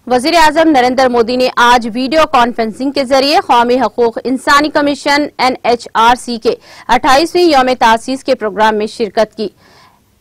वजीर आजम नरेंद्र मोदी ने आज वीडियो कॉन्फ्रेंसिंग के जरिए कौमी हकूक इंसानी कमीशन NHRC के 28वीं यौम तासीस के प्रोग्राम में शिरकत की।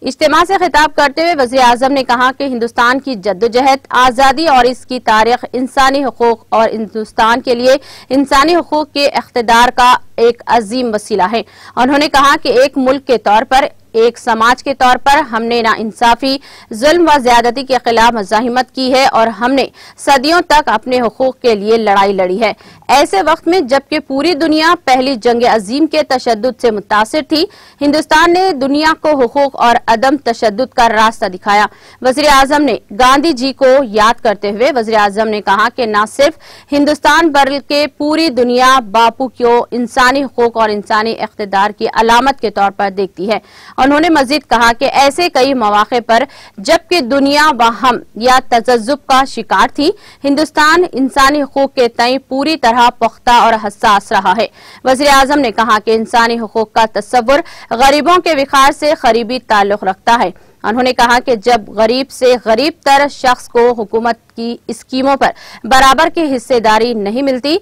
इज्तिमा से खिताब करते हुए वज़ीर आज़म ने कहा कि हिंदुस्तान की जद्दोजहद, आज़ादी और इसकी तारीख इंसानी हुकूक और हिंदुस्तान के लिए इंसानी हुकूक के इख्तिदार का एक अजीम वसीला है। उन्होंने कहा कि एक मुल्क के तौर पर, एक समाज के तौर पर हमने नाइंसाफी, जुल्म व ज्यादती के खिलाफ मुजाहिमत की है और हमने सदियों तक अपने हुकूक के लिए लड़ाई लड़ी है। ऐसे वक्त में जबकि पूरी दुनिया पहली जंग अजीम के तशद्दुद से मुतासिर थी, हिंदुस्तान ने दुनिया को हुकूक और अदम तशद्दुद का रास्ता दिखाया। वज़ीर आज़म ने गांधी जी को याद करते हुए वज़ीर आज़म ने कहा कि न सिर्फ हिंदुस्तान बल्कि पूरी दुनिया बापू को इंसानी हुकूक और इंसानी इख्तिदार की अलामत के तौर पर देखती है। उन्होंने मजीद कहा कि ऐसे कई मौके पर जबकि दुनिया वहम या तजज्जुब का शिकार थी, हिंदुस्तान इंसानी हुकूक के तय पूरी तरह पुख्ता और हसास रहा है। वज़ीर आज़म ने कहा कि इंसानी हुकूक का तस्वुर गरीबों के विकास से करीबी ताल्लुक रखता है। उन्होंने कहा कि जब गरीब से गरीब तर शख्स को हुकूमत की स्कीमों पर बराबर की हिस्सेदारी नहीं मिलती,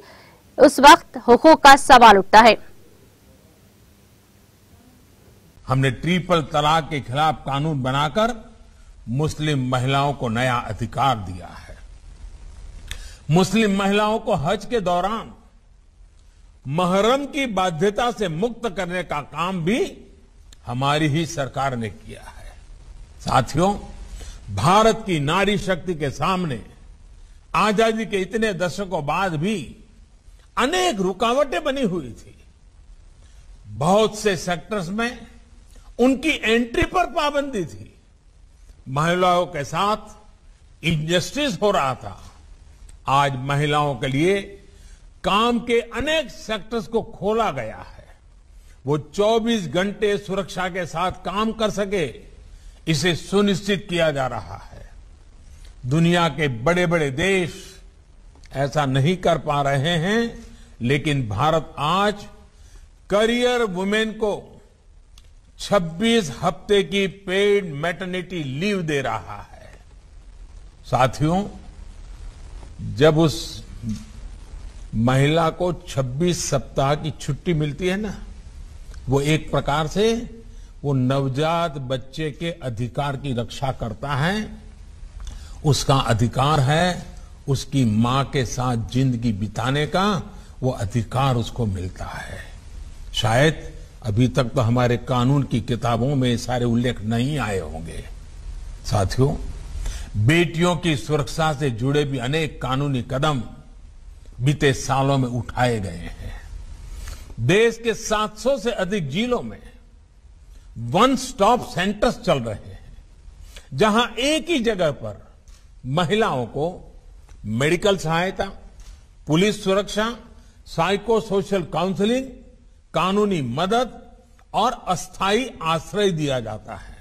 उस वक्त हुकूक का सवाल उठता है। हमने ट्रिपल तलाक के खिलाफ कानून बनाकर मुस्लिम महिलाओं को नया अधिकार दिया है। मुस्लिम महिलाओं को हज के दौरान महरम की बाध्यता से मुक्त करने का काम भी हमारी ही सरकार ने किया है। साथियों, भारत की नारी शक्ति के सामने आजादी के इतने दशकों बाद भी अनेक रुकावटें बनी हुई थी। बहुत से सेक्टर्स में उनकी एंट्री पर पाबंदी थी। महिलाओं के साथ इनजस्टिस हो रहा था। आज महिलाओं के लिए काम के अनेक सेक्टर्स को खोला गया है। वो 24 घंटे सुरक्षा के साथ काम कर सके, इसे सुनिश्चित किया जा रहा है। दुनिया के बड़े बड़े देश ऐसा नहीं कर पा रहे हैं, लेकिन भारत आज करियर वुमेन को 26 हफ्ते की पेड मैटरनिटी लीव दे रहा है। साथियों, जब उस महिला को 26 सप्ताह की छुट्टी मिलती है ना, वो एक प्रकार से वो नवजात बच्चे के अधिकार की रक्षा करता है। उसका अधिकार है उसकी मां के साथ जिंदगी बिताने का, वो अधिकार उसको मिलता है। शायद अभी तक तो हमारे कानून की किताबों में सारे उल्लेख नहीं आए होंगे। साथियों, बेटियों की सुरक्षा से जुड़े भी अनेक कानूनी कदम बीते सालों में उठाए गए हैं। देश के 700 से अधिक जिलों में वन स्टॉप सेंटर्स चल रहे हैं, जहां एक ही जगह पर महिलाओं को मेडिकल सहायता, पुलिस सुरक्षा, साइको सोशल काउंसलिंग, कानूनी मदद और अस्थायी आश्रय दिया जाता है।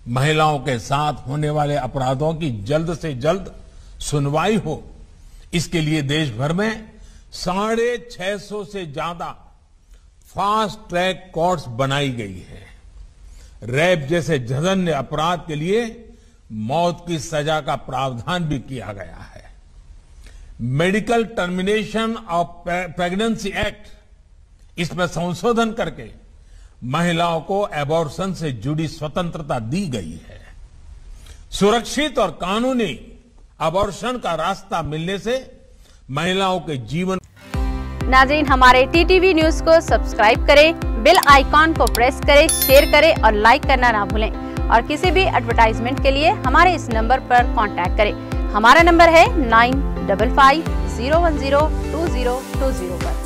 महिलाओं के साथ होने वाले अपराधों की जल्द से जल्द सुनवाई हो, इसके लिए देश भर में 650 से ज्यादा फास्ट ट्रैक कोर्ट्स बनाई गई है। रेप जैसे जघन्य अपराध के लिए मौत की सजा का प्रावधान भी किया गया है। Medical termination of pregnancy act, इसमें संशोधन करके महिलाओं को एबॉर्शन से जुड़ी स्वतंत्रता दी गई है। सुरक्षित और कानूनी एबॉर्शन का रास्ता मिलने से महिलाओं के जीवन। नाज़रीन, हमारे TTV न्यूज को सब्सक्राइब करें, बेल आइकॉन को प्रेस करें, शेयर करें और लाइक करना ना भूलें। और किसी भी एडवर्टाइजमेंट के लिए हमारे इस नंबर पर कांटेक्ट करें। हमारा नंबर है 9550102020 पर।